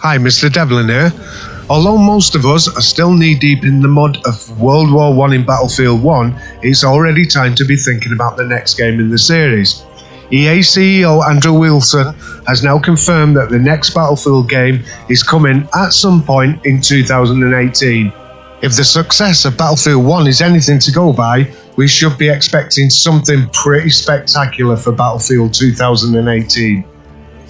Hi, Mr. Devlin here. Although most of us are still knee-deep in the mud of World War I in Battlefield 1, it's already time to be thinking about the next game in the series. EA CEO Andrew Wilson has now confirmed that the next Battlefield game is coming at some point in 2018. If the success of Battlefield 1 is anything to go by, we should be expecting something pretty spectacular for Battlefield 2018.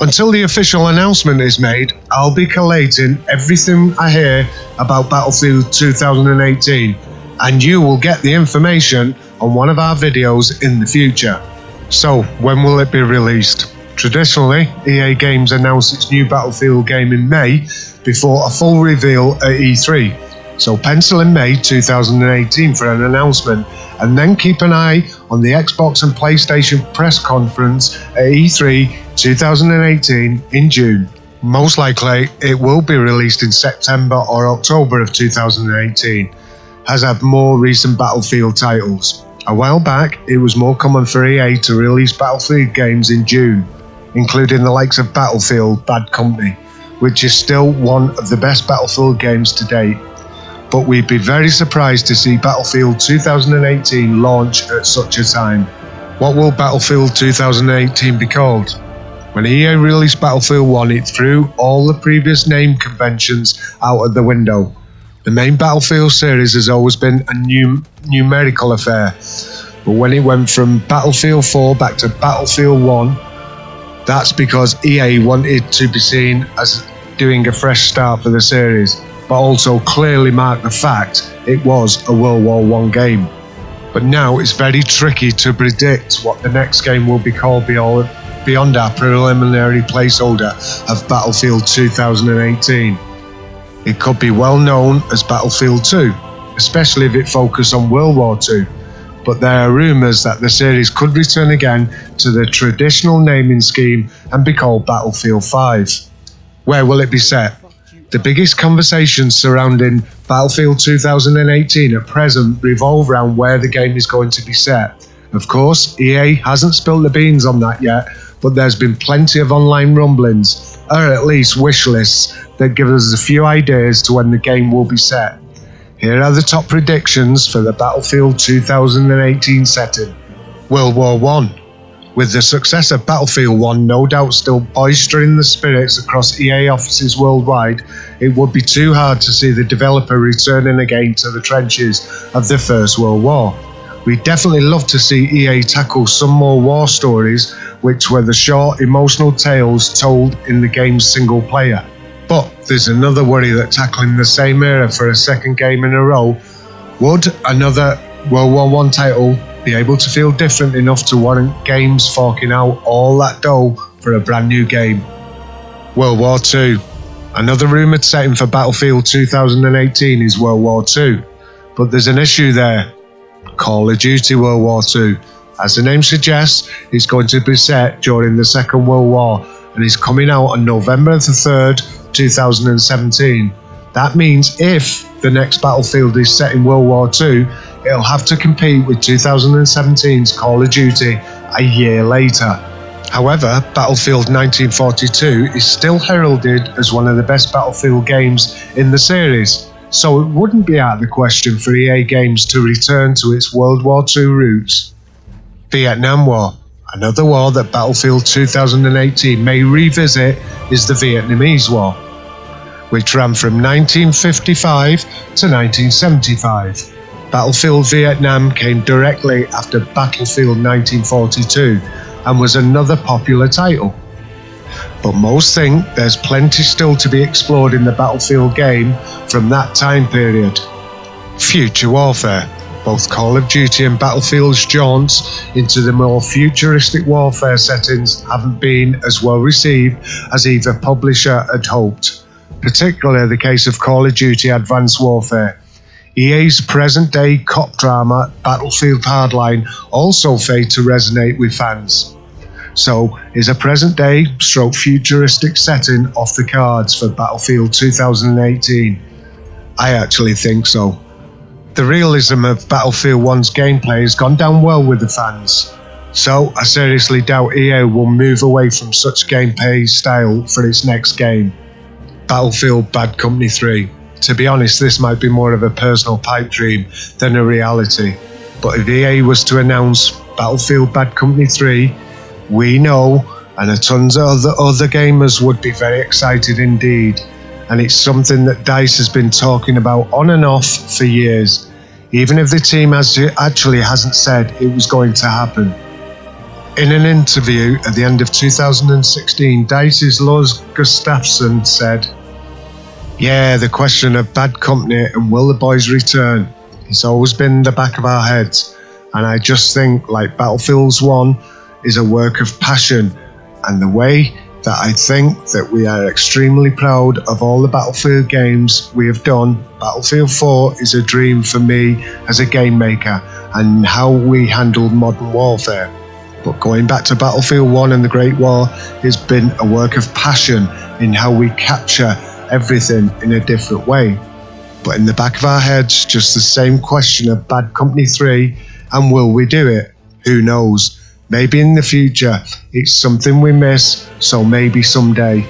Until the official announcement is made, I'll be collating everything I hear about Battlefield 2018, and you will get the information on one of our videos in the future. So, when will it be released? Traditionally, EA Games announces its new Battlefield game in May before a full reveal at E3. So pencil in May 2018 for an announcement, and then keep an eye on the Xbox and PlayStation press conference at E3 2018 in June. Most likely it will be released in September or October of 2018, as have more recent Battlefield titles. A while back, it was more common for EA to release Battlefield games in June, including the likes of Battlefield Bad Company, which is still one of the best Battlefield games to date. But we'd be very surprised to see Battlefield 2018 launch at such a time. What will Battlefield 2018 be called? When EA released Battlefield 1, it threw all the previous name conventions out of the window. The main Battlefield series has always been a numerical affair, but when it went from Battlefield 4 back to Battlefield 1, that's because EA wanted to be seen as doing a fresh start for the series, but also clearly marked the fact it was a World War I game. But now it's very tricky to predict what the next game will be called beyond our preliminary placeholder of Battlefield 2018. It could be well known as Battlefield 2, especially if it focused on World War II, but there are rumours that the series could return again to the traditional naming scheme and be called Battlefield 5. Where will it be set? The biggest conversations surrounding Battlefield 2018 at present revolve around where the game is going to be set. Of course, EA hasn't spilled the beans on that yet, but there's been plenty of online rumblings, or at least wish lists, that give us a few ideas to when the game will be set. Here are the top predictions for the Battlefield 2018 setting. World War I. With the success of Battlefield 1 no doubt still boistering the spirits across EA offices worldwide, it would be too hard to see the developer returning again to the trenches of the First World War. We'd definitely love to see EA tackle some more war stories, which were the short, emotional tales told in the game's single player. But there's another worry that tackling the same era for a second game in a row, would another World War I title be able to feel different enough to warrant games forking out all that dough for a brand new game? World War II. Another rumoured setting for Battlefield 2018 is World War II, but there's an issue there. Call of Duty World War II. As the name suggests, it's going to be set during the Second World War and is coming out on November the 3rd, 2017. That means if the next Battlefield is set in World War II, it'll have to compete with 2017's Call of Duty a year later. However, Battlefield 1942 is still heralded as one of the best Battlefield games in the series, so it wouldn't be out of the question for EA Games to return to its World War II roots. Vietnam War. Another war that Battlefield 2018 may revisit is the Vietnamese War, which ran from 1955 to 1975. Battlefield Vietnam came directly after Battlefield 1942 and was another popular title. But most think there's plenty still to be explored in the Battlefield game from that time period. Future warfare. Both Call of Duty and Battlefield's jaunts into the more futuristic warfare settings haven't been as well received as either publisher had hoped, particularly the case of Call of Duty Advanced Warfare. EA's present-day cop drama Battlefield Hardline also failed to resonate with fans. So, is a present-day futuristic setting off the cards for Battlefield 2018? I actually think so. The realism of Battlefield 1's gameplay has gone down well with the fans, so I seriously doubt EA will move away from such gameplay style for its next game. Battlefield Bad Company 3. To be honest, this might be more of a personal pipe dream than a reality. But if EA was to announce Battlefield Bad Company 3, we know, and tons of other gamers would be very excited indeed. And it's something that DICE has been talking about on and off for years, even if the team actually hasn't said it was going to happen. In an interview at the end of 2016, DICE's Lars Gustafsson said, "Yeah, the question of Bad Company and will the boys return, it's always been in the back of our heads, and I just think like Battlefield 1 is a work of passion, and the way that I think that we are extremely proud of all the Battlefield games we have done. Battlefield 4 is a dream for me as a game maker and how we handled modern warfare. But going back to Battlefield 1 and the Great War has been a work of passion in how we capture everything in a different way. But in the back of our heads, just the same question of Bad Company 3, and will we do it? Who knows? Maybe in the future, it's something we miss, so maybe someday."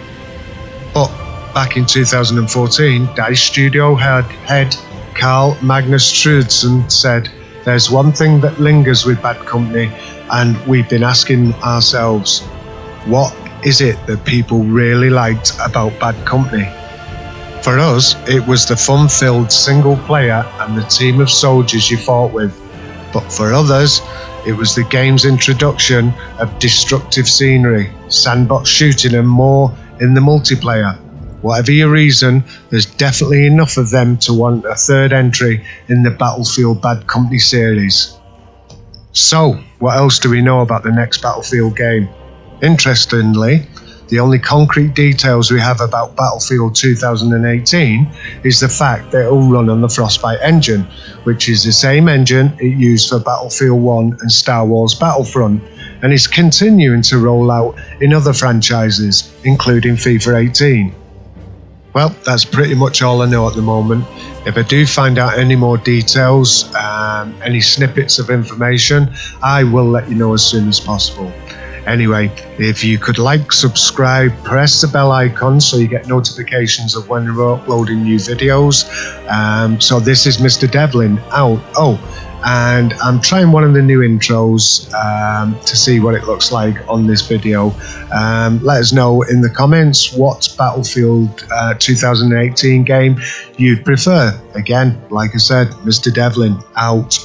But back in 2014, DICE Studio head Carl Magnus Trudsson said, "There's one thing that lingers with Bad Company, and we've been asking ourselves, what is it that people really liked about Bad Company? For us, it was the fun-filled single player and the team of soldiers you fought with. But for others, it was the game's introduction of destructive scenery, sandbox shooting and more in the multiplayer. Whatever your reason, there's definitely enough of them to want a third entry in the Battlefield Bad Company series." So, what else do we know about the next Battlefield game? Interestingly, the only concrete details we have about Battlefield 2018 is the fact that it will run on the Frostbite engine, which is the same engine it used for Battlefield 1 and Star Wars Battlefront, and is continuing to roll out in other franchises, including FIFA 18. Well, that's pretty much all I know at the moment. If I do find out any more details, any snippets of information, I will let you know as soon as possible. Anyway, if you could like, subscribe, press the bell icon so you get notifications of when we're uploading new videos. So this is Mr. Devlin out. Oh, and I'm trying one of the new intros to see what it looks like on this video. Let us know in the comments what Battlefield 2018 game you'd prefer. Again, like I said, Mr. Devlin out.